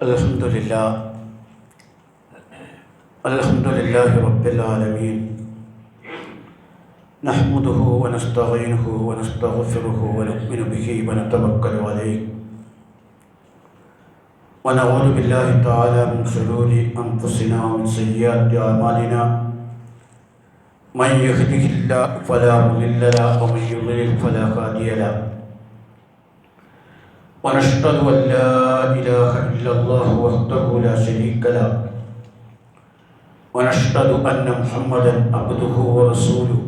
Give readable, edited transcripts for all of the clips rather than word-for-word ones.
अल्हम्दुलिल्लाहि रब्बिल आलमीन नहमदुहु व नस्तईनुहु व नस्तगफिरुहु व नु'मिनु बिही व नतवक्कलु अलैहि व नऊज़ु बिल्लाहि तआला मिन शुरूरि अनफुसिना व मिन सय्यिआति अअमालिना मन यहदिहिल्लाहु फला मुदिल्ल लहु व मन युद्लिल फला हादिय लहु ونشهد أن لا إله إلا الله وحده لا شريك له ونشهد أن محمدا عبده ورسوله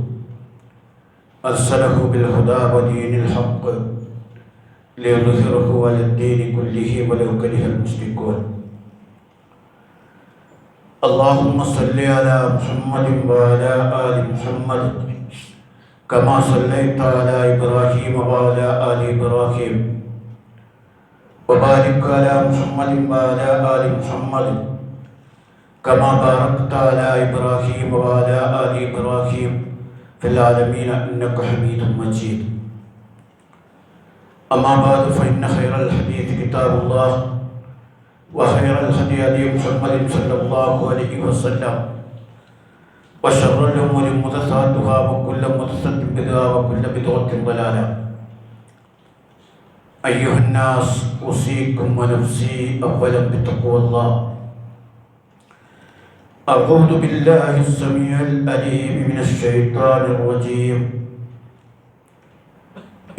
أرسله بالهدى ودين الحق ليظهره على الدين كله ولو كره المشركون اللهم صل على محمد وعلى آل محمد كما صليت على إبراهيم وعلى آل إبراهيم وبارك على محمد وعلى آل محمد كما باركت على إبراهيم وعلى آل إبراهيم في العالمين إنك حميد مجيد أما بعد فإن خير الحديث كتاب الله وخير الهدي هدي محمد صلى الله عليه وسلم وشر الأمور محدثاتها وكل محدثة بدعة وكل بدعة ضلالة أيها الناس أوصيكم ونفسي أولا بتقوى الله أعوذ بالله السميع العليم من الشيطان الرجيم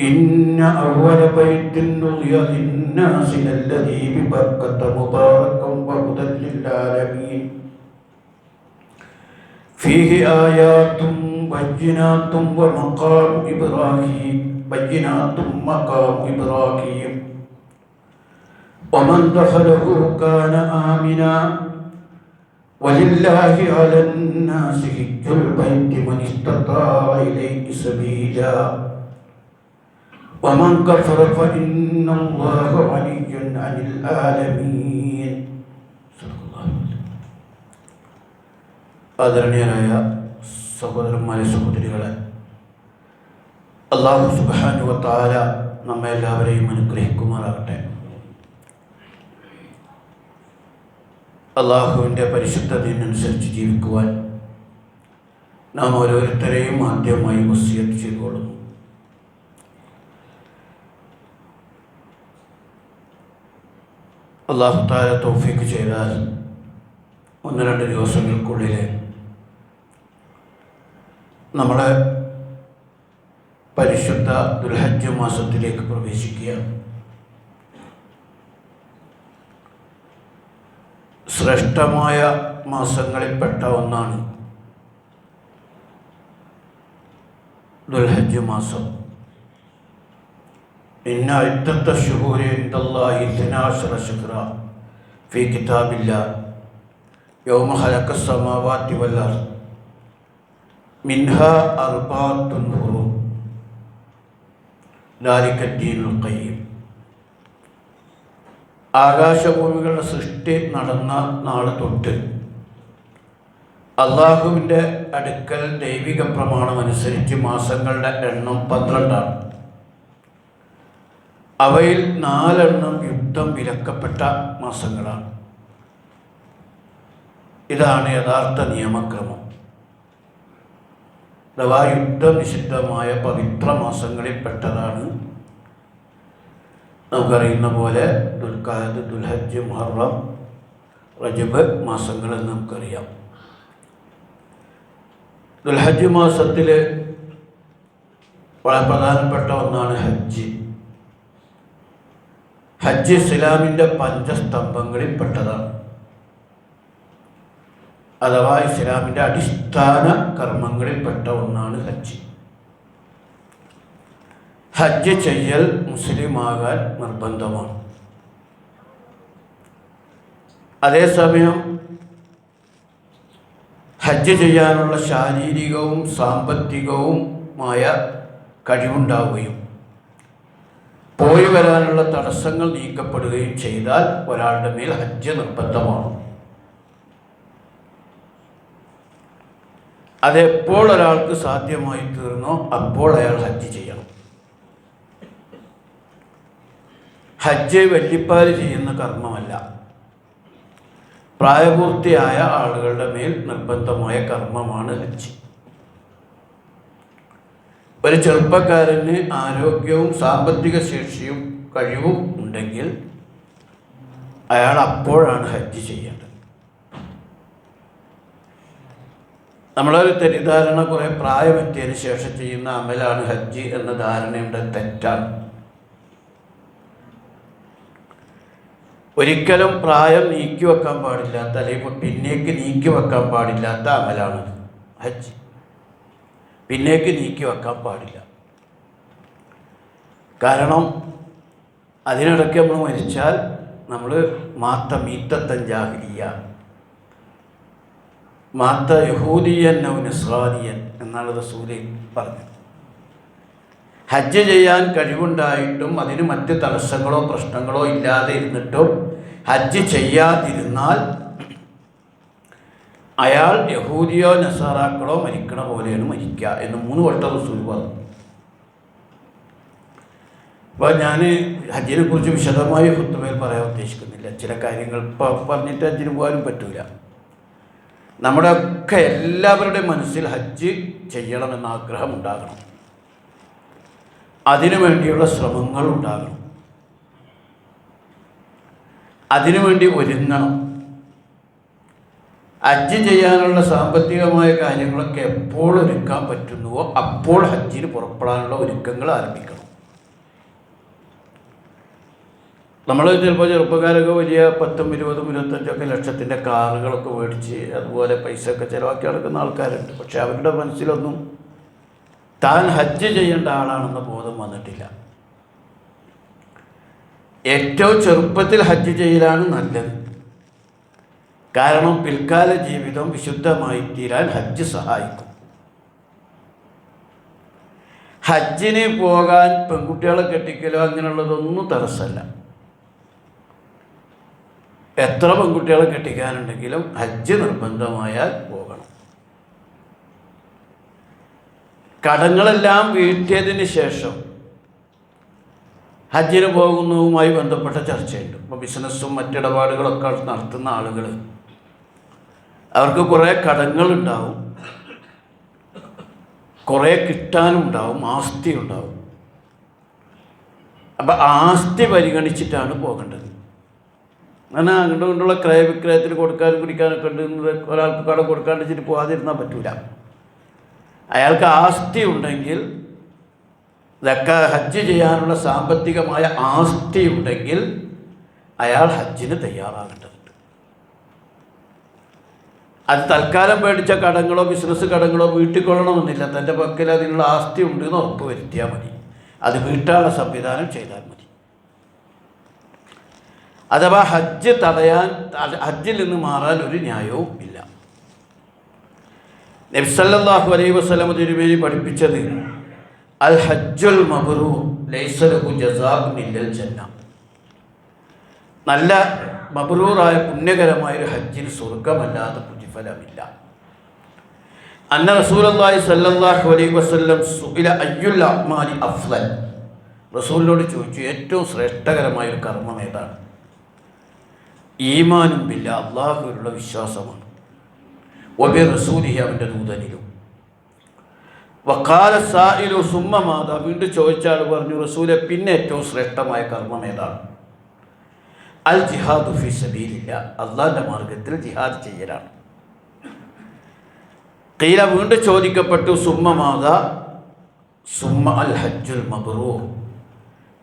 إن أول بيت وضع للناس الذي ببركة مباركا وهدى للعالمين فيه آيات بينات ومقام إبراهيم ومن دخله كان آمنا ولله على الناس حج البيت من استطاع إليه سبيلا ومن كفر فإن الله غني عن العالمين. ആദരണീയരായ സഹോദരന്മാരെ സഹോദരികളെ, അല്ലാഹു സുബ്ഹാനഹു വ തആല നമ്മെ എല്ലാവരെയും അനുഗ്രഹിക്കുമാറാകട്ടെ. അള്ളാഹുവിൻ്റെ പരിശുദ്ധ ദീനനുസരിച്ച് ജീവിക്കുവാൻ നാം ഓരോരുത്തരെയും ആദ്യമായി വസിയത്ത് ചെയ്തുകൊള്ളുന്നു. അല്ലാഹു തആല തൗഫീഖ് ചെയ്താൽ 1-2 ദിവസങ്ങൾക്കുള്ളിൽ നമ്മുടെ പരിശുദ്ധ ദുൽഹജ്ജ് മാസത്തിലേക്ക് പ്രവേശിക്കുകയാണ്. ശ്രേഷ്ഠമായ മാസങ്ങളിൽപ്പെട്ട ഒന്നാണ് ദുൽഹജ്ജ് മാസം. ഇന്ന ഇദ്ദത്ത ശുഹൂരി ഇൻദല്ലാഹി 12 ശഹ്റൻ ഫീ കിതാബില്ലാഹ് യൗമ ഖലഖസ് സമാവാതി വൽ അർദ് മിൻഹാ അർബഅത്തുൻ ഹുറൂം ദാലിക ദീനുൽ ഖയ്യിം. ആകാശഭൂമികളുടെ സൃഷ്ടി നടന്ന നാൾ തൊട്ട് അള്ളാഹുവിൻ്റെ അടുക്കൽ ദൈവിക പ്രമാണം അനുസരിച്ച് മാസങ്ങളുടെ എണ്ണം 12 ആണ്. അവയിൽ 4 യുദ്ധം വിലക്കപ്പെട്ട മാസങ്ങളാണ്. ഇതാണ് യഥാർത്ഥ നിയമക്രമം. അഥവാ യുദ്ധനിഷിദ്ധമായ പവിത്ര മാസങ്ങളിൽപ്പെട്ടതാണ് നമുക്കറിയുന്ന പോലെ ദുൽഖഅദ്, ദുൽഹജ്ജ്, മുഹറം, റജബ് മാസങ്ങളെന്ന് നമുക്കറിയാം. ദുൽഹജ്ജ് മാസത്തിൽ വളരെ പ്രധാനപ്പെട്ട ഒന്നാണ് ഹജ്ജ്. ഹജ്ജ് ഇസ്ലാമിൻ്റെ പഞ്ചസ്തംഭങ്ങളിൽപ്പെട്ടതാണ്. അഥവാ ഇസ്ലാമിൻ്റെ അടിസ്ഥാന കർമ്മങ്ങളിൽപ്പെട്ട ഒന്നാണ് ഹജ്ജ്. ഹജ്ജ് ചെയ്യൽ മുസ്ലിമാകാൻ നിർബന്ധമാണ്. അതേസമയം ഹജ്ജ് ചെയ്യാനുള്ള ശാരീരികവും സാമ്പത്തികവുമായ കഴിവുണ്ടാവുകയും പോയി വരാനുള്ള തടസ്സങ്ങൾ നീക്കപ്പെടുകയും ചെയ്താൽ ഒരാളുടെ മേൽ ഹജ്ജ് നിർബന്ധമാണ്. അതെപ്പോൾ ഒരാൾക്ക് സാധ്യമായി തീർന്നോ അപ്പോൾ അയാൾ ഹജ്ജ് ചെയ്യണം. ഹജ്ജ് വെള്ളിപ്പാല് ചെയ്യുന്ന കർമ്മമല്ല. പ്രായപൂർത്തിയായ ആളുകളുടെ മേൽ നിർബന്ധമായ കർമ്മമാണ് ഹജ്ജ്. ഒരു ചെറുപ്പക്കാരന് ആരോഗ്യവും സാമ്പത്തിക ശേഷിയും കഴിവും ഉണ്ടെങ്കിൽ അയാൾ അപ്പോഴാണ് ഹജ്ജ് ചെയ്യേണ്ടത്. നമ്മളൊരു തെറ്റിദ്ധാരണ, കുറേ പ്രായമെത്തിയതിന് ശേഷം ചെയ്യുന്ന അമലാണ് ഹജ്ജ് എന്ന ധാരണയുടെ തെറ്റാണ്. ഒരിക്കലും പ്രായം നീക്കി വെക്കാൻ പാടില്ലാത്ത, അല്ലെങ്കിൽ പിന്നേക്ക് നീക്കി വെക്കാൻ പാടില്ലാത്ത അമലാണ് ഹജ്ജ്. പിന്നേക്ക് നീക്കി വെക്കാൻ പാടില്ല. കാരണം അതിനിടയ്ക്ക് നമ്മൾ മരിച്ചാൽ നമ്മൾ മീത്തത്തൻ ജാഹിലിയ, യഹൂദിയൻ ഔ നസ്രാനിയൻ എന്നാണ് റസൂല് പറഞ്ഞത്. ഹജ്ജ് ചെയ്യാൻ കഴിവുണ്ടായിട്ടും അതിന് മറ്റ് തടസ്സങ്ങളോ പ്രശ്നങ്ങളോ ഇല്ലാതെ ഇരുന്നിട്ടും ഹജ്ജ് ചെയ്യാതിരുന്നാൽ അയാൾ യഹൂദിയോ നസാറാക്കളോ മരിക്കണ പോലെയാണ് മരിക്കുക എന്ന് 3 വട്ടം റസൂൽ പറഞ്ഞു. അപ്പോൾ ഞാൻ ഹജ്ജിനെ കുറിച്ച് വിശദമായി ഖുത്ബയിൽ പറയാൻ ഉദ്ദേശിക്കുന്നില്ല. ചില കാര്യങ്ങൾ പറഞ്ഞിട്ട് ഹജ്ജിന് പോകാനും പറ്റൂല. നമ്മുടെ ഒക്കെ എല്ലാവരുടെയും മനസ്സിൽ ഹജ്ജ് ചെയ്യണമെന്ന ആഗ്രഹം ഉണ്ടാകണം, അതിനു വേണ്ടിയുള്ള ശ്രമങ്ങൾ ഉണ്ടാകണം, അതിനുവേണ്ടി ഒരുങ്ങണം. ഹജ്ജ് ചെയ്യാനുള്ള സാമ്പത്തികമായ കാര്യങ്ങളൊക്കെ എപ്പോൾ ഒരുക്കാൻ പറ്റുന്നുവോ അപ്പോൾ ഹജ്ജിന് പുറപ്പെടാനുള്ള ഒരുക്കങ്ങൾ ആരംഭിക്കണം. നമ്മൾ ചിലപ്പോൾ ചെറുപ്പക്കാരൊക്കെ വലിയ 10, 20, 25 ലക്ഷത്തിൻ്റെ കാറുകളൊക്കെ മേടിച്ച് അതുപോലെ പൈസ ഒക്കെ ചിലവാക്കി നടക്കുന്ന ആൾക്കാരുണ്ട്. പക്ഷെ അവരുടെ മനസ്സിലൊന്നും താൻ ഹജ്ജ് ചെയ്യേണ്ട ആളാണെന്ന ബോധം വന്നിട്ടില്ല. ഏറ്റവും ചെറുപ്പത്തിൽ ഹജ്ജ് ചെയ്യലാണ് നല്ലത്. കാരണം പിൽക്കാല ജീവിതം വിശുദ്ധമായി തീരാൻ ഹജ്ജ് സഹായിക്കും. ഹജ്ജിന് പോകാൻ പെൺകുട്ടികളെ കെട്ടിക്കലോ അങ്ങനെയുള്ളതൊന്നും തടസ്സമല്ല. എത്ര പെൺകുട്ടികളെ കെട്ടിക്കാനുണ്ടെങ്കിലും ഹജ്ജ് നിർബന്ധമായാൽ പോകണം. കടങ്ങളെല്ലാം വീട്ടിയതിന് ശേഷം ഹജ്ജിന് പോകുന്നതുമായി ബന്ധപ്പെട്ട ചർച്ചയുണ്ട്. ഇപ്പോൾ ബിസിനസ്സും മറ്റിടപാടുകളൊക്കെ നടത്തുന്ന ആളുകൾ അവർക്ക് കുറേ കടങ്ങളുണ്ടാവും, കുറേ കിട്ടാനുണ്ടാവും, ആസ്തി ഉണ്ടാവും. അപ്പം ആസ്തി പരിഗണിച്ചിട്ടാണ് പോകേണ്ടത്. അങ്ങനെ അങ്ങോട്ടും കൊണ്ടുള്ള ക്രയവിക്രയത്തിന് കൊടുക്കാനും കുടിക്കാനൊക്കെ ഉണ്ട്. ഒരാൾക്ക് കടം കൊടുക്കാണ്ട് വെച്ചിട്ട് പോകാതിരുന്നാൽ പറ്റൂല. അയാൾക്ക് ആസ്തി ഉണ്ടെങ്കിൽ, ഇതൊക്കെ ഹജ്ജ് ചെയ്യാനുള്ള സാമ്പത്തികമായ ആസ്തി ഉണ്ടെങ്കിൽ അയാൾ ഹജ്ജിന് തയ്യാറാകേണ്ടതുണ്ട്. അത് തൽക്കാലം മേടിച്ച കടങ്ങളോ ബിസിനസ് കടങ്ങളോ വീട്ടിക്കൊള്ളണമെന്നില്ല. തൻ്റെ പക്കൽ അതിനുള്ള ആസ്തി ഉണ്ട് എന്ന് ഉറപ്പ് വരുത്തിയാൽ മതി. അത് വീട്ടാനുള്ള സംവിധാനം ചെയ്താൽ മതി. അഥവാ ഹജ്ജ് തടയാൻ, ഹജ്ജിൽ നിന്ന് മാറാൻ ഒരു ന്യായവും ഇല്ല. നബി സല്ലല്ലാഹു അലൈഹി വസല്ലം തിരുമേനി പഠിപ്പിച്ചത് അൽ ഹജ്ജുൽ മബ്റൂർ ലൈസ ലഹു ജസാഉൻ ഇല്ലൽ ജന്ന. നല്ല മബ്റൂറായ പുണ്യകരമായൊരു ഹജ്ജിന് സ്വർഗമല്ലാതെ പ്രതിഫലമില്ല. അന്ന റസൂലുള്ളാഹി സ്വല്ലല്ലാഹു അലൈഹി വസല്ലം സുഇല അയ്യുൽ അഅ്മാലി അഫ്ളൽ. റസൂലിനോട് ചോദിച്ചു, ഏറ്റവും ശ്രേഷ്ഠകരമായൊരു കർമ്മം ഏതാണ്? ഈമാനും ബില്ല, അള്ളാഹുവിലുള്ള വിശ്വാസമാണ്. വബി റസൂലിഹി, അവൻ്റെ ദൂതനിലും. വഖാല സായിലു സുമ്മ മാതാ, വീണ്ടും ചോദിച്ചാൽ പറഞ്ഞു, റസൂലെ പിന്നെ ഏറ്റവും ശ്രേഷ്ഠമായ കർമ്മം ഏതാണ്? അൽ ജിഹാദു ഫി സബീലില്ലാ, അള്ളാഹിൻ്റെ മാർഗത്തിൽ ജിഹാദ് ചെയ്യലാണ്. ഖീല, വീണ്ടും ചോദിക്കപ്പെട്ടു, സുമ്മ മാതാ? സുമ്മ അൽ ഹജ്ജുൽ മബ്റൂർ,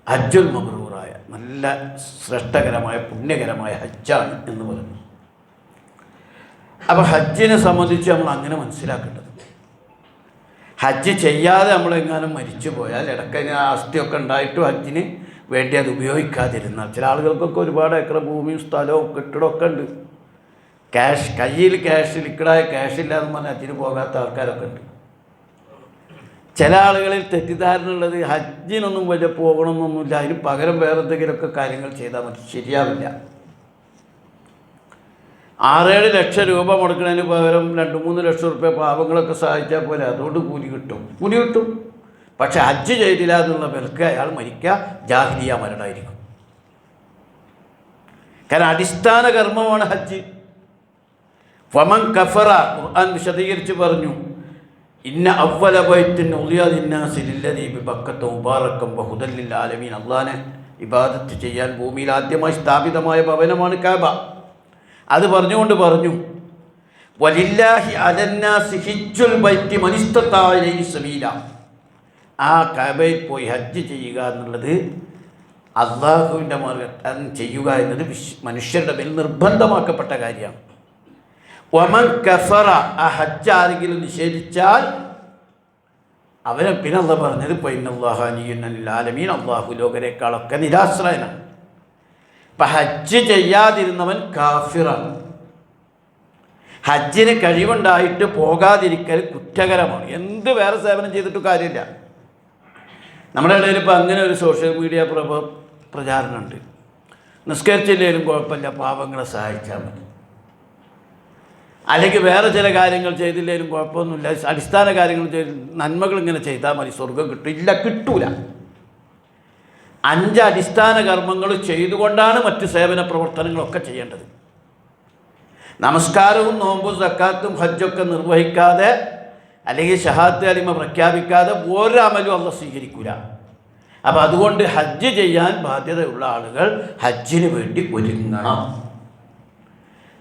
ഹജ്ജുൽ മബ്റൂറായ നല്ല ശ്രേഷ്ഠകരമായ പുണ്യകരമായ ഹജ്ജാണ് എന്ന് പറഞ്ഞു. അപ്പോൾ ഹജ്ജിനെ സംബന്ധിച്ച് നമ്മൾ അങ്ങനെ മനസ്സിലാക്കേണ്ടത്, ഹജ്ജ് ചെയ്യാതെ നമ്മളെങ്ങാനും മരിച്ചു പോയാൽ, ഇടയ്ക്ക് ആസ്തിയൊക്കെ ഉണ്ടായിട്ടും ഹജ്ജിന് വേണ്ടി അത് ഉപയോഗിക്കാതിരുന്നാൽ, ചില ആളുകൾക്കൊക്കെ ഒരുപാട് ഏക്കർ ഭൂമിയും സ്ഥലവും കെട്ടിടമൊക്കെ ഉണ്ട്. കയ്യിൽ ലിക്വിഡായ ക്യാഷ് ഇല്ലാന്ന് പറഞ്ഞാൽ ഹജ്ജിന് പോകാത്ത ആൾക്കാരൊക്കെ ഉണ്ട്. ചില ആളുകളിൽ തെറ്റിദ്ധാരണ ഉള്ളത് ഹജ്ജിനൊന്നും വലിയ പോകണമെന്നൊന്നുമില്ല, അതിന് പകരം വേറെ എന്തെങ്കിലുമൊക്കെ കാര്യങ്ങൾ ചെയ്താൽ മതി. ശരിയാവില്ല. 6-7 ലക്ഷം രൂപ മുടക്കുന്നതിന് പകരം 2-3 ലക്ഷം റുപ്യ പാവങ്ങളൊക്കെ സഹായിച്ചാൽ പോലെ അതുകൊണ്ട് കൂലി കിട്ടും. പക്ഷെ ഹജ്ജ് ചെയ്തില്ല എന്നുള്ള വിലക്ക് അയാൾ മരിക്കുക ജാഹിലിയ മരണമായിരിക്കും. കാരണം അടിസ്ഥാന കർമ്മമാണ് ഹജ്ജ്. ഫമൻ കഫറ, ഖുർആൻ വിശദീകരിച്ച് പറഞ്ഞു, ഇന്ന അവ്വല ബൈത്തിൻ ഉളിയ ലിന്നാസി ലില്ലദീ ബിബക്കത മുബാറകം വഹുദൽ ലിൽ ആലമീൻ. അല്ലാഹുവിനെ ഇബാദത്ത് ചെയ്യാൻ ഭൂമിയിൽ ആദ്യമായി സ്ഥാപിതമായ ഭവനമാണ് കഅബ. അത് പറഞ്ഞുകൊണ്ട് പറഞ്ഞു, വലില്ലാഹി അലന്നാസി ഹിജ്ജുൽ ബൈത്തി മൻ ഇസ്തതാഅ ഇലൈഹി സബീല. ആ കഅബയിൽ പോയി ഹജ്ജ് ചെയ്യുക എന്നുള്ളത്, അള്ളാഹുവിൻ്റെ മാർഗ്ഗം ചെയ്യുക എന്നത് മനുഷ്യരുടെ മേൽ നിർബന്ധമാക്കപ്പെട്ട കാര്യമാണ്. വമൻ കഫറ, ആ ഹജ്ജ് ആരെങ്കിലും നിഷേധിച്ചാൽ അവനെ പിന്നെ അള്ളാഹ് പറഞ്ഞത് ഇന്നല്ലാഹ ഗനിയ്യുൻ അനിൽ ആലമീൻ, അള്ളാഹു ലോകരെക്കാളൊക്കെ നിരാശ്രയനാണ്. ഇപ്പം ഹജ്ജ് ചെയ്യാതിരുന്നവൻ കാഫിറാണ്. ഹജ്ജിന് കഴിവുണ്ടായിട്ട് പോകാതിരിക്കൽ കുറ്റകരമാണ്. എന്ത് വേറെ സേവനം ചെയ്തിട്ട് കാര്യമില്ല. നമ്മുടെ ഇടയിൽ ഇപ്പോൾ അങ്ങനെ ഒരു സോഷ്യൽ മീഡിയ പ്രചാരണമുണ്ട്, നിസ്കരിച്ചില്ലെങ്കിലും കുഴപ്പമില്ല, പാവങ്ങളെ സഹായിച്ചാൽ മതി, അല്ലെങ്കിൽ വേറെ ചില കാര്യങ്ങൾ ചെയ്തില്ലെങ്കിലും കുഴപ്പമൊന്നുമില്ല, അടിസ്ഥാന കാര്യങ്ങൾ ചെയ്ത് നന്മകൾ ഇങ്ങനെ ചെയ്താൽ മതി, സ്വർഗം കിട്ടും. ഇല്ല, കിട്ടൂല. 5 അടിസ്ഥാന കർമ്മങ്ങൾ ചെയ്തുകൊണ്ടാണ് മറ്റ് സേവന പ്രവർത്തനങ്ങളൊക്കെ ചെയ്യേണ്ടത്. നമസ്കാരവും നോമ്പും സക്കാത്തും ഹജ്ജൊക്കെ നിർവഹിക്കാതെ, അല്ലെങ്കിൽ ഷഹാദത്ത് കലിമ പ്രഖ്യാപിക്കാതെ ഒരമലും അള്ളാഹ് സ്വീകരിക്കൂല. അപ്പോൾ അതുകൊണ്ട് ഹജ്ജ് ചെയ്യാൻ ബാധ്യതയുള്ള ആളുകൾ ഹജ്ജിന് വേണ്ടി ഒരുങ്ങണം.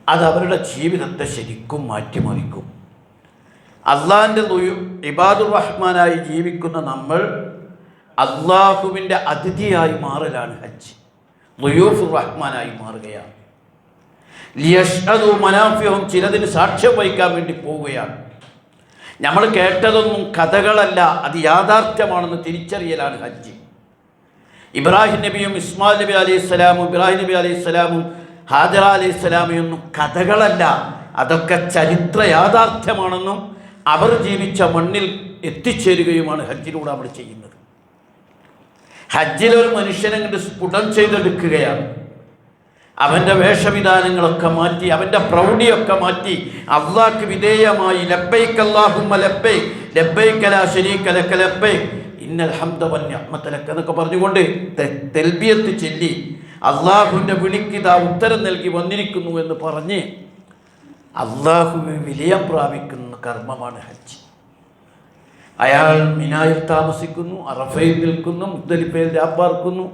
അത് അവരുടെ ജീവിതത്തെ ശരിക്കും മാറ്റിമറിക്കും. അള്ളാഹിൻ്റെ ഇബാദുർ റഹ്മാനായി ജീവിക്കുന്ന നമ്മൾ അള്ളാഹുവിൻ്റെ അതിഥിയായി മാറലാണ് ഹജ്ജ്. ളുയൂഫുർ റഹ്മാനായി മാറുകയാണ്. ലിയഷ്ഹദു മനാഫിഅഹും, ചിലതിന് സാക്ഷ്യം വഹിക്കാൻ വേണ്ടി പോവുകയാണ്. നമ്മൾ കേട്ടതൊന്നും കഥകളല്ല, അത് യാഥാർത്ഥ്യമാണെന്ന് തിരിച്ചറിയലാണ് ഹജ്ജ്. ഇബ്രാഹിം നബിയും ഇസ്മായിൽ നബി അലൈഹിസ്സലാമും ഇബ്രാഹിം നബി അലൈഹിസ്സലാമും ഹാജറ അലൈഹിസ്സലാമയൊന്നും കഥകളല്ല, അതൊക്കെ ചരിത്ര യാഥാർത്ഥ്യമാണെന്നും അവർ ജീവിച്ച മണ്ണിൽ എത്തിച്ചേരുകയുമാണ് ഹജ്ജിലൂടെ നമ്മൾ ചെയ്യുന്നത്. ഹജ്ജിലൊരു മനുഷ്യനെ കണ്ട് സ്ഫുടം ചെയ്തെടുക്കുകയാണ്. അവൻ്റെ വേഷവിധാനങ്ങളൊക്കെ മാറ്റി, അവൻ്റെ പ്രൗഢിയൊക്കെ മാറ്റി, അള്ളാഹ്ക്ക് വിധേയമായി ലബ്ബൈക് അല്ലാഹുമ്മ ലബ്ബൈക് ലബ്ബൈക ലാ ശരീക ലക ലബ്ബൈക് ഇന്നൽ ഹംദ വൻ നിഅമത ലക എന്നൊക്കെ പറഞ്ഞുകൊണ്ട് തൽബിയത്ത് ചൊല്ലി അള്ളാഹുവിൻ്റെ വിളിക്കിതാ ഉത്തരം നൽകി വന്നിരിക്കുന്നു എന്ന് പറഞ്ഞ് അള്ളാഹുവിന് വിലയം പ്രാപിക്കുന്ന കർമ്മമാണ് ഹജ്ജ്. അയാൾ മിനായിൽ താമസിക്കുന്നു, അറഫയിൽ നിൽക്കുന്നു, മുസ്ദലിഫയിൽ രാപ്പാർക്കുന്നു,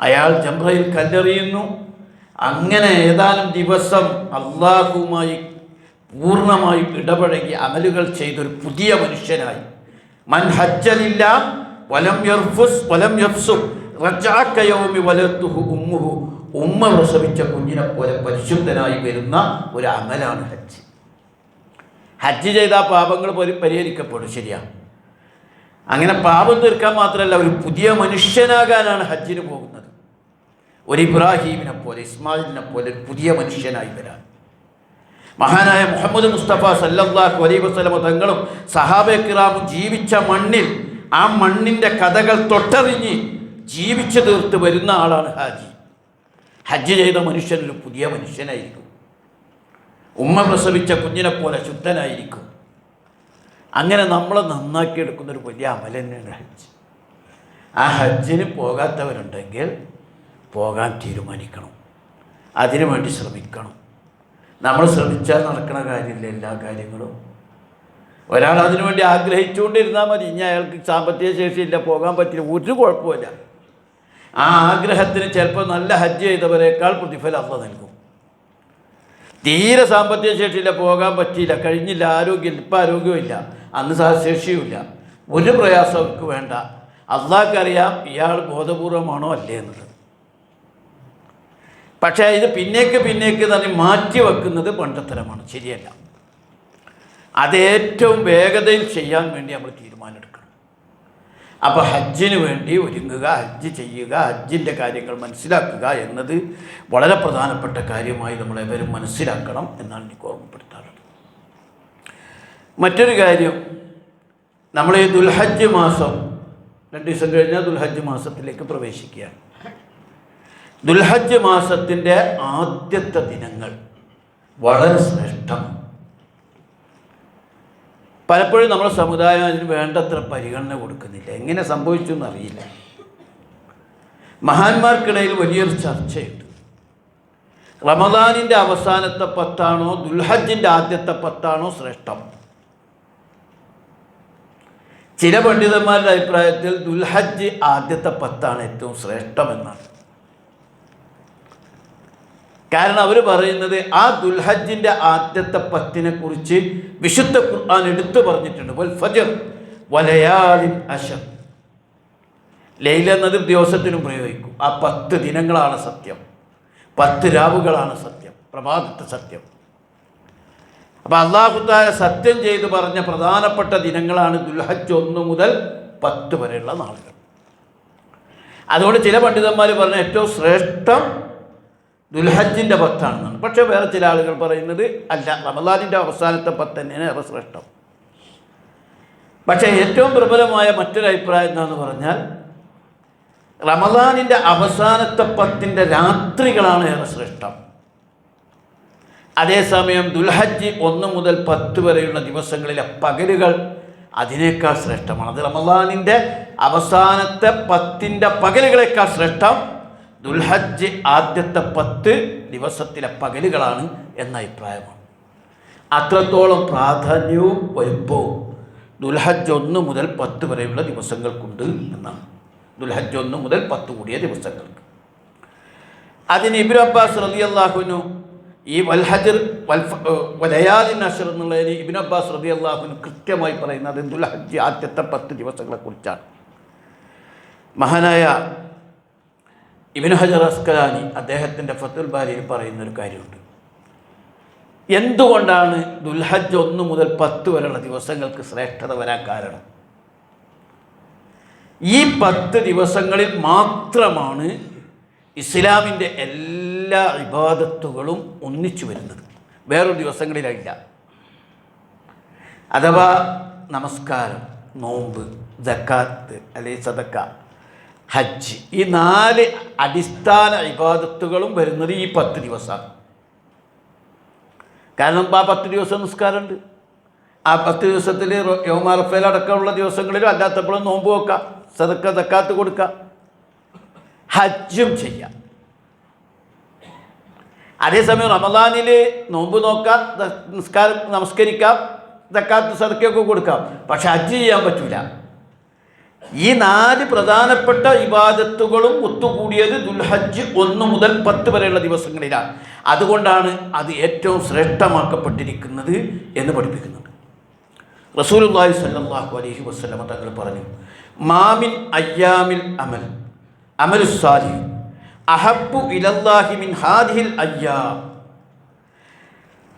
അയാൾ ജംറയിൽ കല്ലെറിയുന്നു. അങ്ങനെ ഏതാനും ദിവസം അള്ളാഹുവുമായി പൂർണ്ണമായും ഇടപഴകി അമലുകൾ ചെയ്തൊരു പുതിയ മനുഷ്യനായി. മൻ ഹജ്ജലില്ല വലം യർഫുസ് വലം യഫ്സുഖ് റജഅ കയൗമി വലതുഹു ഉമ്മുഹു, ഉമ്മ പ്രസവിച്ച കുഞ്ഞിനെ പോലെ പരിശുദ്ധനായി വരുന്ന ഒരു അമലാണ് ഹജ്ജ്. ഹജ്ജ് ചെയ്താൽ പാപങ്ങൾ പരിഹരിക്കപ്പെടും, ശരിയാണ്. അങ്ങനെ പാപം തീർക്കാൻ മാത്രമല്ല, ഒരു പുതിയ മനുഷ്യനാകാനാണ് ഹജ്ജിന് പോകുന്നത്. ഒരു ഇബ്രാഹീമിനെ പോലെ, ഇസ്മായിലിനെ പോലെ ഒരു പുതിയ മനുഷ്യനായി വരാൻ. മഹാനായ മുഹമ്മദ് മുസ്തഫ സല്ലല്ലാഹു അലൈഹി വസല്ലം തങ്ങളും സഹാബെ കിറാമും ജീവിച്ച മണ്ണിൽ, ആ മണ്ണിൻ്റെ കഥകൾ തൊട്ടറിഞ്ഞ് ജീവിച്ചു തീർത്ത് വരുന്ന ആളാണ് ഹാജി. ഹജ്ജ് ചെയ്ത മനുഷ്യനൊരു പുതിയ മനുഷ്യനായിരിക്കും. ഉമ്മ പ്രസവിച്ച കുഞ്ഞിനെ പോലെ ശുദ്ധനായിരിക്കും. അങ്ങനെ നമ്മളെ നന്നാക്കിയെടുക്കുന്നൊരു വലിയ അമൽ തന്നെയാണ് ഹജ്ജ്. ആ ഹജ്ജിന് പോകാത്തവരുണ്ടെങ്കിൽ പോകാൻ തീരുമാനിക്കണം, അതിനു വേണ്ടി ശ്രമിക്കണം. നമ്മൾ ശ്രമിച്ചാൽ നടക്കുന്ന കാര്യമില്ല എല്ലാ കാര്യങ്ങളും. ഒരാൾ അതിനു വേണ്ടി ആഗ്രഹിച്ചുകൊണ്ടിരുന്നാൽ മതി. ഇനി അയാൾക്ക് സാമ്പത്തിക ശേഷിയില്ല, പോകാൻ പറ്റില്ല, ഒരു കുഴപ്പമില്ല. ആ ആഗ്രഹത്തിന് ചിലപ്പോൾ നല്ല ഹജ്ജ് ചെയ്തവരേക്കാൾ പ്രതിഫലം അള്ളാഹ് നൽകും. തീരെ സാമ്പത്തിക ശേഷിയില്ല, പോകാൻ പറ്റിയില്ല, കഴിഞ്ഞില്ല, ആരോഗ്യം ഇപ്പം ആരോഗ്യമില്ല, അന്ന് ശേഷിയുമില്ല, ഒരു പ്രയാസം അവർക്ക് വേണ്ട. അള്ളാഹ്ക്കറിയാം ഇയാൾ ബോധപൂർവമാണോ അല്ലേ എന്നുള്ളത്. പക്ഷേ ഇത് പിന്നേക്ക് തന്നെ മാറ്റി വെക്കുന്നത് പണ്ടത്തരമാണ്, ശരിയല്ല. അത് ഏറ്റവും വേഗതയിൽ ചെയ്യാൻ വേണ്ടി നമ്മൾ തീരുമാനമെടുക്കണം. അപ്പോൾ ഹജ്ജിന് വേണ്ടി ഒരുങ്ങുക, ഹജ്ജ് ചെയ്യുക, ഹജ്ജിൻ്റെ കാര്യങ്ങൾ മനസ്സിലാക്കുക എന്നത് വളരെ പ്രധാനപ്പെട്ട കാര്യമായി നമ്മളെവരും മനസ്സിലാക്കണം എന്നാണ് എനിക്ക് ഓർമ്മപ്പെടുത്താറുള്ളത്. മറ്റൊരു കാര്യം, നമ്മൾ ഈ ദുൽഹജ്ജ് മാസം 2 ദിവസം കഴിഞ്ഞാൽ ദുൽഹജ്ജ് മാസത്തിലേക്ക് പ്രവേശിക്കുകയാണ്. ദുൽഹജ്ജ് മാസത്തിൻ്റെ ആദ്യത്തെ ദിനങ്ങൾ വളരെ ശ്രേഷ്ഠമാണ്. പലപ്പോഴും നമ്മുടെ സമുദായം അതിന് വേണ്ടത്ര പരിഗണന കൊടുക്കുന്നില്ല. എങ്ങനെ സംഭവിച്ചു എന്നറിയില്ല. മഹാന്മാർക്കിടയിൽ വലിയൊരു ചർച്ചയുണ്ട്. റമദാനിൻ്റെ അവസാനത്തെ 10 ദുൽഹജ്ജിൻ്റെ ആദ്യത്തെ 10 ശ്രേഷ്ഠം? ചില പണ്ഡിതന്മാരുടെ അഭിപ്രായത്തിൽ ദുൽഹജ്ജ് ആദ്യത്തെ 10 ഏറ്റവും ശ്രേഷ്ഠമെന്നാണ്. കാരണം അവർ പറയുന്നത് ആ ദുൽഹജ്ജിൻ്റെ ആദ്യത്തെ 10 കുറിച്ച് വിശുദ്ധ ഖുർആൻ എടുത്തു പറഞ്ഞിട്ടുണ്ട്. വൽ ഫജ്ർ വലയാലിൻ അശർ. ലൈല എന്നത് ദിവസത്തിനും പ്രയോഗിക്കും. ആ 10 ദിനങ്ങളാണ് സത്യം, 10 രാവുകളാണ് സത്യം, പ്രഭാതത്തെ സത്യം. അപ്പം അല്ലാഹു തആല സത്യം ചെയ്ത് പറഞ്ഞ പ്രധാനപ്പെട്ട ദിനങ്ങളാണ് ദുൽഹജ്ജ് 1 മുതൽ 10 വരെയുള്ള നാളുകൾ. അതുകൊണ്ട് ചില പണ്ഡിതന്മാർ പറഞ്ഞ ഏറ്റവും ശ്രേഷ്ഠം ദുൽഹജ്ജിൻ്റെ 10 ആണെന്നാണ്. പക്ഷേ വേറെ ചില ആളുകൾ പറയുന്നത് അല്ല, റമദാനിൻ്റെ അവസാനത്തെ 10 തന്നെയാണ് ഏറെ ശ്രേഷ്ഠം. പക്ഷേ ഏറ്റവും പ്രബലമായ മറ്റൊരു അഭിപ്രായം എന്താണെന്ന് പറഞ്ഞാൽ റമദാനിൻ്റെ അവസാനത്തെ 10 രാത്രികളാണ് ഏറെ ശ്രേഷ്ഠം. അതേസമയം ദുൽഹജ്ജ് 1 മുതൽ 10 വരെയുള്ള ദിവസങ്ങളിലെ പകലുകൾ അതിനേക്കാൾ ശ്രേഷ്ഠമാണ്. അത് റമദാനിൻ്റെ അവസാനത്തെ 10 പകലുകളേക്കാൾ ശ്രേഷ്ഠം ദുൽഹജ്ജ് ആദ്യത്തെ 10 ദിവസത്തിലെ പകലുകളാണ് എന്ന അഭിപ്രായമാണ്. അത്രത്തോളം പ്രാധാന്യവും വലുപ്പവും ദുൽഹജ്ജ് 1 മുതൽ 10 വരെയുള്ള ദിവസങ്ങൾക്കുണ്ട് എന്നാണ്. ദുൽഹജ്ജ് 1 മുതൽ 10 കൂടിയ ദിവസങ്ങൾക്ക്. അതിന് ഇബ്നു അബ്ബാസ് റളിയല്ലാഹു അൻഹു ഈ വൽഹജ്ർ വലയാലിൻ അശ്ർ എന്നുള്ളതിന് ഇബ്നു അബ്ബാസ് റളിയല്ലാഹു അൻഹു കൃത്യമായി പറയുന്നത് ദുൽഹജ്ജ് ആദ്യത്തെ 10 ദിവസങ്ങളെക്കുറിച്ചാണ്. മഹാനായ ഇബ്നു ഹജർ അസ്കലാനി അദ്ദേഹത്തിൻ്റെ ഫത്തുൽ ബാരിയിൽ പറയുന്നൊരു കാര്യമുണ്ട്. എന്തുകൊണ്ടാണ് ദുൽഹജ്ജ് 1 മുതൽ 10 വരെയുള്ള ദിവസങ്ങൾക്ക് ശ്രേഷ്ഠത വരാൻ കാരണം? ഈ 10 ദിവസങ്ങളിൽ മാത്രമാണ് ഇസ്ലാമിൻ്റെ എല്ലാ ഇബാദത്തുകളും ഒന്നിച്ചു വരുന്നത്, വേറൊരു ദിവസങ്ങളിലില്ല. അഥവാ നമസ്കാരം, നോമ്പ്, സക്കാത്ത് അല്ലെങ്കിൽ സദക്ക, ഹജ്ജ്, ഈ 4 അടിസ്ഥാന ഇബാദത്തുകളും വരുന്നത് ഈ 10 ദിവസമാണ്. കാരണം ആ 10 ദിവസം നിസ്കാരമുണ്ട്. ആ 10 ദിവസത്തിൽ യൗമ അറഫയിൽ അടക്കമുള്ള ദിവസങ്ങളിലും അല്ലാത്തപ്പോഴും നോമ്പ് വെക്കാം, സദക്ക സക്കാത്ത് കൊടുക്കാം, ഹജ്ജും ചെയ്യാം. അതേസമയം റമദാനിൽ നോമ്പ് നോക്കാം, നമസ്കരിക്കാം, സക്കാത്ത് സദക്കയൊക്കെ കൊടുക്കാം, പക്ഷെ ഹജ്ജ് ചെയ്യാൻ പറ്റില്ല. ഈ 4 പ്രധാനപ്പെട്ട ഇബാദത്തുകളും ഒത്തുകൂടിയത് ദുൽഹജ്ജ് 1 മുതൽ 10 വരെയുള്ള ദിവസങ്ങളിലാണ്. അതുകൊണ്ടാണ് അത് ഏറ്റവും ശ്രേഷ്ഠമാക്കപ്പെട്ടിരിക്കുന്നത് എന്ന് പഠിപ്പിക്കുന്നുണ്ട്. റസൂലുള്ളാഹി സ്വല്ലല്ലാഹു അലൈഹി വസല്ലം തങ്ങൾ പറഞ്ഞു, മാമിൻ അയ്യാമിൽ അമലുസ് സാലിഹ് അഹബ്ബു ഇലല്ലാഹി മിൻ ഹാദിഹിൽ അയ്യാം.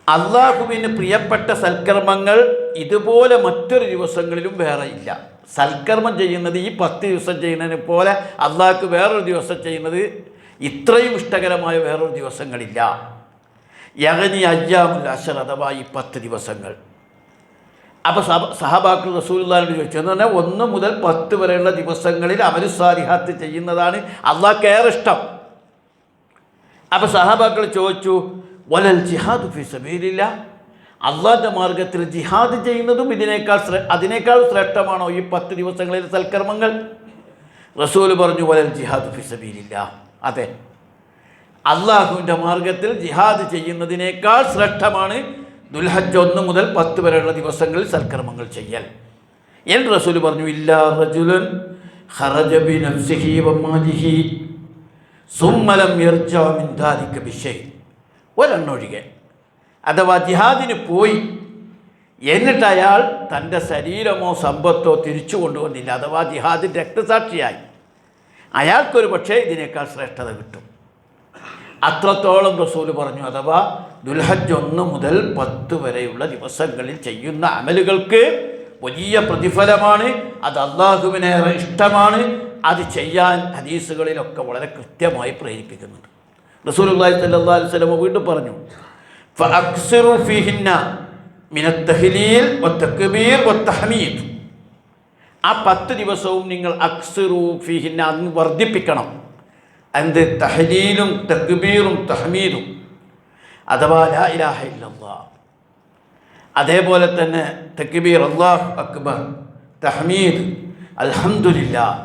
അള്ളാഹുവിന് പ്രിയപ്പെട്ട സൽക്കർമ്മങ്ങൾ ഇതുപോലെ മറ്റൊരു ദിവസങ്ങളിലും വേറെ ഇല്ല. സൽക്കർമ്മം ചെയ്യുന്നത് ഈ 10 ദിവസം ചെയ്യുന്നതിനെ പോലെ അള്ളാഹ്ക്ക് വേറൊരു ദിവസം ചെയ്യുന്നത് ഇത്രയും ഇഷ്ടകരമായ വേറൊരു ദിവസങ്ങളില്ല. യഗ്നി അയ്യാമുൽ അശ്ർ, അഥവാ ഈ 10 ദിവസങ്ങൾ. അപ്പോൾ സഹാബാക്കൾ റസൂലുള്ളാഹിയോട് ചോദിച്ചു, എന്ന് പറഞ്ഞാൽ 1 മുതൽ 10 വരെയുള്ള ദിവസങ്ങളിൽ അമലുസ് സാലിഹാത്ത് ചെയ്യുന്നതാണ് അള്ളാഹ്ക്ക് ഏറെ ഇഷ്ടം. അപ്പോൾ സഹാബാക്കൾ ചോദിച്ചു, വലൽ ജിഹാദു ഫീ സബീലില്ലാഹ്, അള്ളാഹിൻ്റെ മാർഗത്തിൽ ജിഹാദ് ചെയ്യുന്നതും അതിനേക്കാൾ ശ്രേഷ്ഠമാണോ ഈ 10 ദിവസങ്ങളിലെ സൽക്കർമ്മങ്ങൾ? റസൂൽ പറഞ്ഞു, വലൽ ജിഹാദു ഫീ സബീലില്ലാഹ്, അതെ, അള്ളാഹുവിൻ്റെ മാർഗത്തിൽ ജിഹാദ് ചെയ്യുന്നതിനേക്കാൾ ശ്രേഷ്ഠമാണ് ദുൽഹജ്ജ് 1 മുതൽ 10 വരെയുള്ള ദിവസങ്ങളിൽ സൽക്കർമ്മങ്ങൾ ചെയ്യൽ. എന്ന് റസൂൽ പറഞ്ഞു, ഇല്ലാ റജുലൻ ഖറജ ബിനഫ്സിഹി വമാലിഹി സുമ്മ ലം യർജഅ മിൻ ദാലിക ബിശൈ. ഒരെണ്ണൊഴികെ, അഥവാ ജിഹാദിന് പോയി എന്നിട്ട് അയാൾ തൻ്റെ ശരീരമോ സമ്പത്തോ തിരിച്ചു കൊണ്ടുവന്നില്ല, അഥവാ ജിഹാദിൻ്റെ രക്തസാക്ഷിയായി, അയാൾക്കൊരു പക്ഷേ ഇതിനേക്കാൾ ശ്രേഷ്ഠത കിട്ടും. അത്രത്തോളം റസൂൽ പറഞ്ഞു. അഥവാ ദുൽഹജ്ജ് 1 മുതൽ 10 വരെയുള്ള ദിവസങ്ങളിൽ ചെയ്യുന്ന അമലുകൾക്ക് വലിയ പ്രതിഫലമാണ്, അത് അള്ളാഹുവിനേറെ ഇഷ്ടമാണ്. അത് ചെയ്യാൻ ഹദീസുകളിലൊക്കെ വളരെ കൃത്യമായി പ്രേരിപ്പിക്കുന്നുണ്ട്. റസൂലുള്ളാഹി സ്വല്ലല്ലാഹു അലൈഹി വസല്ലം വീണ്ടും പറഞ്ഞു, ഫഅക്സിറു ഫീഹിന്ന മിനത് തഹ്ലീൽ വത്തക്ബീർ വത്തഹ്മീദ്. ആ 10 ദിവസവും നിങ്ങൾ അക്സിറു ഫീഹിന്ന, അന്ന് വർദ്ധിപ്പിക്കണം. എന്ത്? തഹ്ലീലും തക്ബീറും തഹ്മീദും, അഥവാ ലാ ഇലാഹ ഇല്ലല്ലാഹ്, അതേപോലെ തന്നെ തക്ബീർ അല്ലാഹു അക്ബർ, തഹ്മീദ് അൽഹംദുലില്ലാഹ്,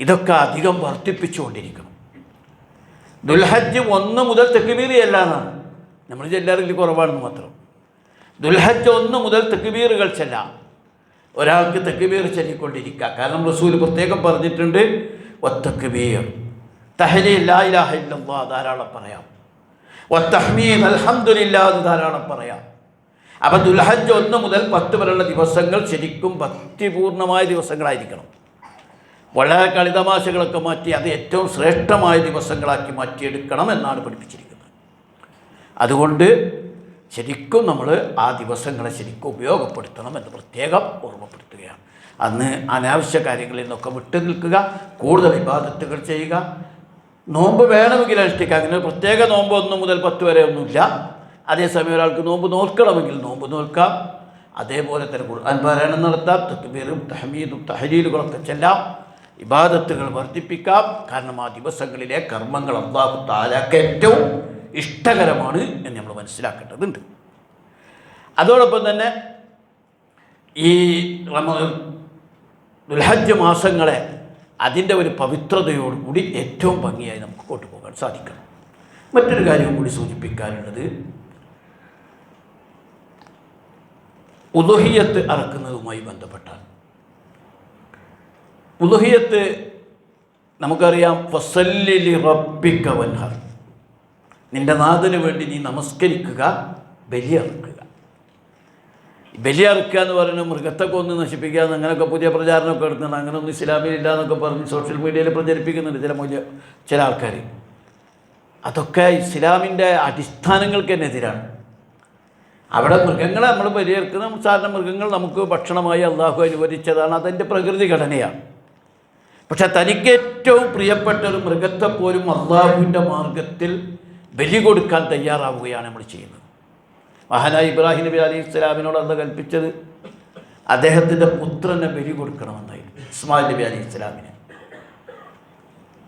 ഇതൊക്കെ അധികം വർദ്ധിപ്പിച്ചുകൊണ്ടിരിക്കണം. ദുൽഹജ്ജ് 1 മുതൽ തക്ബീർ ചെല്ലാന്നാണ്. നമ്മൾ ചെല്ലാറില്ല, കുറവാണെന്ന് മാത്രം. ദുൽഹജ്ജ് 1 മുതൽ തക്ബീറുകൾ ചെല്ലാം. ഒരാൾക്ക് തക്ബീർ ചൊല്ലിക്കൊണ്ടിരിക്കുക. കാരണം റസൂൽ പ്രത്യേകം പറഞ്ഞിട്ടുണ്ട്, വത്തക്ബീർ, തഹ്ലീൽ ലാ ഇലാഹ ഇല്ലല്ലാഹ് ധാരാളം പറയാം, വത്തഹ്മീദ് അൽഹംദുലില്ലാഹ് ധാരാളം പറയാം. അപ്പം ദുൽഹജ്ജ് 1 മുതൽ 10 വരെയുള്ള ദിവസങ്ങൾ ശരിക്കും ഭക്തിപൂർണമായ ദിവസങ്ങളായിരിക്കണം. വളരെ കളിതമാശകളൊക്കെ മാറ്റി അത് ഏറ്റവും ശ്രേഷ്ഠമായ ദിവസങ്ങളാക്കി മാറ്റിയെടുക്കണം എന്നാണ് പഠിപ്പിച്ചിരിക്കുന്നത്. അതുകൊണ്ട് ശരിക്കും നമ്മൾ ആ ദിവസങ്ങളെ ശരിക്കും ഉപയോഗപ്പെടുത്തണം എന്ന് പ്രത്യേകം ഓർമ്മപ്പെടുത്തുകയാണ്. അന്ന് അനാവശ്യ കാര്യങ്ങളിൽ നിന്നൊക്കെ വിട്ടു നിൽക്കുക, കൂടുതൽ ഇബാദത്തുകൾ ചെയ്യുക. നോമ്പ് വേണമെങ്കിൽ അനുഷ്ഠിക്കുക. അങ്ങനെ പ്രത്യേക നോമ്പ് 1 മുതൽ 10 വരെ ഒന്നുമില്ല. അതേസമയം ഒരാൾക്ക് നോമ്പ് നോൽക്കണമെങ്കിൽ നോമ്പ് നോൽക്കാം. അതേപോലെ തന്നെ ഖുർആൻ പാരായണം നടത്താം, തക്ബീറും തഹ്മീദും തഹ്ലീലുകളൊക്കെ ചെല്ലാം, ഇബാദത്തുകൾ വർദ്ധിപ്പിക്കാം. കാരണം ആ ദിവസങ്ങളിലെ കർമ്മങ്ങൾ അല്ലാഹു തആലക്ക് ഏറ്റവും ഇഷ്ടകരമാണ് എന്ന് നമ്മൾ മനസ്സിലാക്കേണ്ടതുണ്ട്. അതോടൊപ്പം തന്നെ ഈ ദുൽഹജ്ജ് മാസങ്ങളെ അതിൻ്റെ ഒരു പവിത്രതയോടുകൂടി ഏറ്റവും ഭംഗിയായി നമുക്ക് കൊണ്ടുപോകാൻ സാധിക്കണം. മറ്റൊരു കാര്യം കൂടി സൂചിപ്പിക്കാനുള്ളത്, ഉളുഹിയ്യത്ത് അറക്കുന്നതുമായി ബന്ധപ്പെട്ടാണ്. ഉളുഹിയ്യത്ത് നമുക്കറിയാം, ഫസല്ലി ലിറബ്ബിക വൻഹർ, നിൻ്റെ നാഥന് വേണ്ടി നീ നമസ്കരിക്കുക, ബലിയറുക്കുക. ബലിയറുക്കുക എന്ന് പറയുന്നത് മൃഗത്തെ കൊന്ന് നശിപ്പിക്കുക എന്ന് അങ്ങനെയൊക്കെ പുതിയ പ്രചാരണമൊക്കെ എടുക്കുന്നുണ്ട്. അങ്ങനെയൊന്നും ഇസ്ലാമിലില്ല എന്നൊക്കെ പറഞ്ഞ് സോഷ്യൽ മീഡിയയിൽ പ്രചരിപ്പിക്കുന്നുണ്ട് ചില ആൾക്കാർ. അതൊക്കെ ഇസ്ലാമിൻ്റെ അടിസ്ഥാനങ്ങൾക്ക് തന്നെ എതിരാണ്. അവിടെ മൃഗങ്ങളെ നമ്മൾ ബലിയറുക്കുന്ന സാധാരണ മൃഗങ്ങൾ നമുക്ക് ഭക്ഷണമായി അള്ളാഹു അനുവദിച്ചതാണ്, അതെൻ്റെ പ്രകൃതി ഘടനയാണ്. പക്ഷെ തനിക്ക് ഏറ്റവും പ്രിയപ്പെട്ട ഒരു മൃഗത്തെ പോലും അള്ളാഹുവിൻ്റെ മാർഗത്തിൽ ബലി കൊടുക്കാൻ തയ്യാറാവുകയാണ് നമ്മൾ ചെയ്യുന്നത്. മഹാനായ ഇബ്രാഹിം നബി അലൈഹി സ്വലാമിനോട് അള്ളാഹു കൽപ്പിച്ചത് അദ്ദേഹത്തിൻ്റെ പുത്രനെ ബലി കൊടുക്കണമെന്നായിരുന്നു, ഇസ്മായിൽ നബി അലൈഹി സ്വലാമിനെ.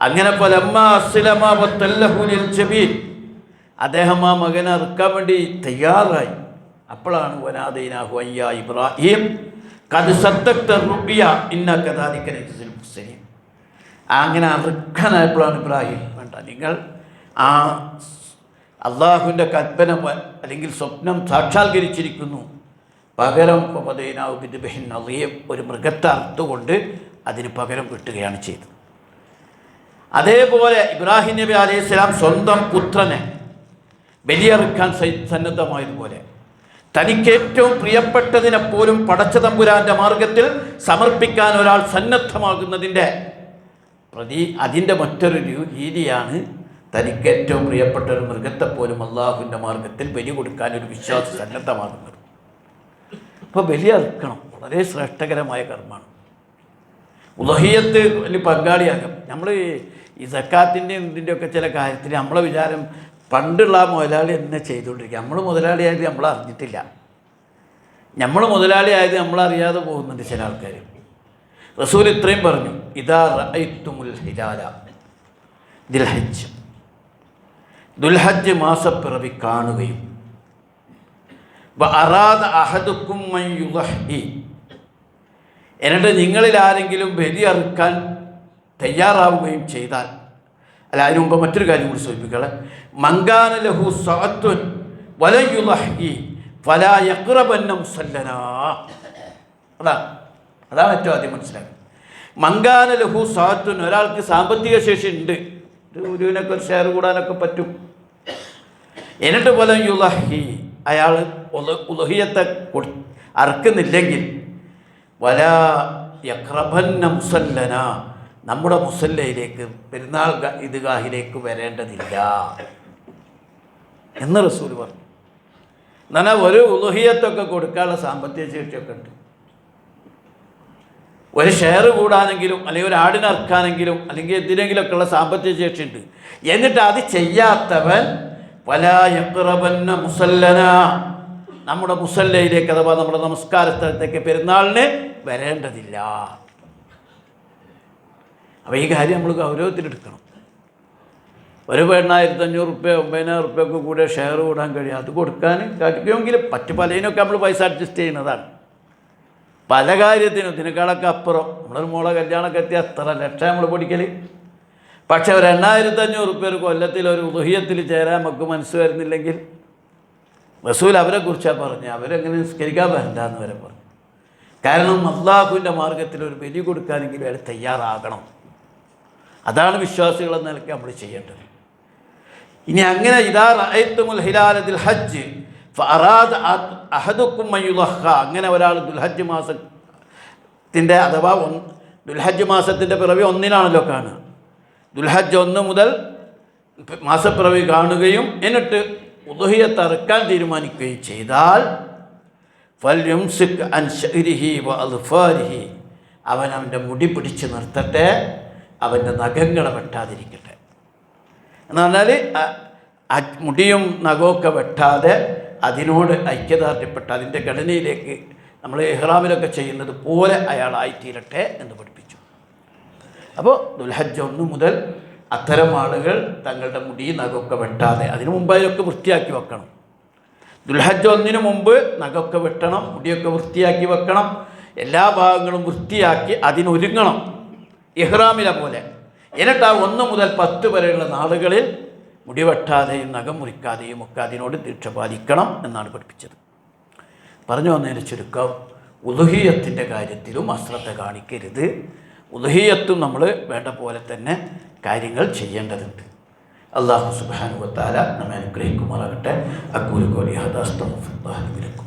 അങ്ങനെ അദ്ദേഹം ആ മകനെ അറുക്കാൻ വേണ്ടി തയ്യാറായി. അപ്പോഴാണ് വനാദൈനാഹു അയ്യാ ഇബ്രാഹിം ഖദ് സദ്ദഖ്ത റുബ്യ ഇന്ന കദാലിക നജ്സിൽ മുഹ്സിനീൻ. അങ്ങനെ അറുക്കാനായപ്പോഴാണ് ഇബ്രാഹിം, വേണ്ട, നിങ്ങൾ ആ അള്ളാഹുവിൻ്റെ കൽപ്പന അല്ലെങ്കിൽ സ്വപ്നം സാക്ഷാത്കരിച്ചിരിക്കുന്നു, പകരം ഒരു മൃഗത്തെ അറുത്തുകൊണ്ട് അതിന് പകരം കിട്ടുകയാണ് ചെയ്തത്. അതേപോലെ ഇബ്രാഹിം നബി അലൈഹി സ്വലാം സ്വന്തം പുത്രനെ ബലിയറുക്കാൻ സന്നദ്ധമായതുപോലെ തനിക്ക് ഏറ്റവും പ്രിയപ്പെട്ടതിനെ പോലും പടച്ച തമ്പുരാൻ്റെ മാർഗത്തിൽ സമർപ്പിക്കാൻ ഒരാൾ സന്നദ്ധമാകുന്നതിൻ്റെ അതിൻ്റെ മറ്റൊരു രീതിയാണ് തനിക്ക് ഏറ്റവും പ്രിയപ്പെട്ട ഒരു മൃഗത്തെപ്പോലും അള്ളാഹുവിൻ്റെ മാർഗത്തിൽ ബലി കൊടുക്കാൻ ഒരു വിശ്വാസി സന്നദ്ധമാകുന്നത്. അപ്പോൾ ബലി അറുക്കണം, വളരെ ശ്രേഷ്ഠകരമായ കർമ്മമാണ്. ഉളുഹിയ്യത്തിൽ പങ്കാളിയാകും. നമ്മൾ ഈ സക്കാത്തിൻ്റെയും ഇതിൻ്റെയൊക്കെ ചില കാര്യത്തിൽ നമ്മളെ വിചാരം പണ്ടുള്ള മുതലാളി എന്നെ ചെയ്തുകൊണ്ടിരിക്കുക. നമ്മൾ മുതലാളിയായത് നമ്മൾ അറിഞ്ഞിട്ടില്ല, നമ്മൾ മുതലാളിയായത് നമ്മളറിയാതെ പോകുന്നുണ്ട് ചില ആൾക്കാർ. റസൂൽ ഇത്രയും പറഞ്ഞു, ഇദാ റഅയ്തുമുൽ ഹിലാല ദിൽഹജ്ജ്, ദുൽഹജ്ജ് മാസപ്പിറവി കാണുകയും അറാദ അഹദുക്കും മൻ യുളഹി, എന്നിട്ട് നിങ്ങളിൽ ആരെങ്കിലും ബലി അറുക്കാൻ തയ്യാറാവുകയും ചെയ്താൽ, അല്ല അതിനു മുമ്പ് മറ്റൊരു കാര്യം കൂടി സൂചിപ്പിക്കണം, മങ്കാന ലഹു സഅത്തുൻ വല യുളഹി ഫലാ യഖ്റബന്ന മുസല്ലനാ. അതാണ് ഏറ്റവും ആദ്യം മനസ്സിലാക്കുക. മങ്കാന ലഹു സഅത്തുൻ, ഒരാൾക്ക് സാമ്പത്തിക ശേഷി ഉണ്ട്, ഗുരുവിനൊക്കെ ഒരു ഷെയർ കൂടാനൊക്കെ പറ്റും. എന്നിട്ട് പോലെ യുളഹി, അയാൾ ഉളുഹിയ്യത്തെ അറുക്കുന്നില്ലെങ്കിൽ വലാ യഖ്റബന്ന മുസല്ലന, നമ്മുടെ മുസല്ലയിലേക്ക് പെരുന്നാൾ ഈദ്ഗാഹിലേക്ക് വരേണ്ടതില്ല എന്ന് റസൂൽ പറഞ്ഞു. എന്നാൽ ഒരു ഉളുഹിയ്യത്തൊക്കെ കൊടുക്കാനുള്ള സാമ്പത്തിക ശേഷിയൊക്കെ ഉണ്ട്. ഒരു ഷെയർ കൂടാനെങ്കിലും അല്ലെങ്കിൽ ഒരു ആടിനറക്കാനെങ്കിലും അല്ലെങ്കിൽ എന്തിനെങ്കിലുമൊക്കെ ഉള്ള സാമ്പത്തിക ശേഷിയുണ്ട്. എന്നിട്ട് അത് ചെയ്യാത്തവൻ വലാ യഖ്റബന്ന മുസല്ലന, നമ്മുടെ മുസല്ലയിലേക്ക് അഥവാ നമ്മുടെ നമസ്കാര സ്ഥലത്തേക്ക് പെരുന്നാളിന് വരേണ്ടതില്ല. അപ്പോൾ ഈ കാര്യം നമ്മൾ ഗൗരവത്തിലെടുക്കണം. ഒരു 8,500 റുപ്യ 9,000 റുപ്യക്ക് കൂടെ ഷെയർ കൂടാൻ കഴിയും. അത് കൊടുക്കാൻ കഴിയുമെങ്കിൽ പലതിനൊക്കെ നമ്മൾ പൈസ അഡ്ജസ്റ്റ് ചെയ്യുന്നതാണ്. പല കാര്യത്തിനും ഇതിനേക്കാളൊക്കെ അപ്പുറം നമ്മളൊരു മോളെ കല്യാണമൊക്കെ എത്തി അത്ര ലക്ഷം നമ്മൾ പൊടിക്കൽ. പക്ഷെ ഒരു 8500 ഒരു കൊല്ലത്തിൽ ഒരു ഉദുഹിയത്തിൽ ചേരാൻ നമുക്ക് മനസ്സ് വരുന്നില്ലെങ്കിൽ റസൂൽ അവരെക്കുറിച്ചാണ് പറഞ്ഞത്, അവരെങ്ങനെ നിസ്കരിക്കാൻ വരണ്ടെന്ന് വരെ പറഞ്ഞു. കാരണം അള്ളാഹുവിൻ്റെ മാർഗത്തിൽ ഒരു ബലി കൊടുക്കാനെങ്കിലും അയാൾ തയ്യാറാകണം. അതാണ് വിശ്വാസികളെന്ന നിലയ്ക്ക് നമ്മൾ ചെയ്യേണ്ടത്. ഇനി അങ്ങനെ ഇദാ റഅയ്തുമുൽ ഹിലാല ദിൽ ഹജ്ജ് ഫഅറാദ അഹദുക്കും അൻ യുളഹ, അങ്ങനെ ഒരാൾ ദുൽഹജ്ജ് മാസത്തിൻ്റെ അഥവാ ദുൽഹജ്ജ് മാസത്തിൻ്റെ പിറവി 1-നാണല്ലോ കാണുക. ദുൽഹജ്ജ് 1 മുതൽ മാസപ്പിറവി കാണുകയും എന്നിട്ട് ഉദ്ഹിയത്ത് അറുക്കാൻ തീരുമാനിക്കുകയും ചെയ്താൽ ഫൽയുംസിക് അൻ ശഅരിഹി വ അദ്ഫാരിഹി, അവൻ അവൻ്റെ മുടി പിടിച്ച് നിർത്തട്ടെ, അവൻ്റെ നഖങ്ങളെ വെട്ടാതിരിക്കട്ടെ. എന്ന് പറഞ്ഞാൽ മുടിയും നഖമൊക്കെ വെട്ടാതെ അതിനോട് ഐക്യദാർഢ്യപ്പെട്ട് അതിൻ്റെ ഘടനയിലേക്ക് നമ്മൾ ഇഹ്റാമിലൊക്കെ ചെയ്യുന്നത് പോലെ അയാളായിത്തീരട്ടെ എന്ന് പഠിപ്പിച്ചു. അപ്പോൾ ദുൽഹജ്ജ് 1 മുതൽ അത്തരം ആളുകൾ തങ്ങളുടെ മുടി നഖമൊക്കെ വെട്ടാതെ, അതിനു മുമ്പ് അതിലൊക്കെ വൃത്തിയാക്കി വെക്കണം. ദുൽഹജ്ജ് 1 മുമ്പ് നഖമൊക്കെ വെട്ടണം, മുടിയൊക്കെ വൃത്തിയാക്കി വെക്കണം, എല്ലാ ഭാഗങ്ങളും വൃത്തിയാക്കി അതിനൊരുങ്ങണം ഇഹ്റാമിലെ പോലെ. എന്നിട്ട് ആ 1 മുതൽ 10 വരെയുള്ള നാളുകളിൽ മുടി വെട്ടാതെയും നഖം മുറിക്കാതെയും ഒക്കെ അതിനോട് ദീക്ഷ പാലിക്കണം എന്നാണ് പഠിപ്പിച്ചത്. പറഞ്ഞു വന്നതിന് ചുരുക്കം, ഉളുഹിയത്തിൻ്റെ കാര്യത്തിലും അശ്രദ്ധ കാണിക്കരുത്. ഉളുഹിയത്തും നമ്മൾ വേണ്ട പോലെ തന്നെ കാര്യങ്ങൾ ചെയ്യേണ്ടതുണ്ട്. അല്ലാഹു സുബ്ഹാനഹു വ തആല നമ്മെ അനുഗ്രഹിക്കുമാറാകട്ടെ. അഖൂലു ഖൗലി ഹദാ അസ്തഗ്ഫിറുല്ലാഹി ലി വലക്കും.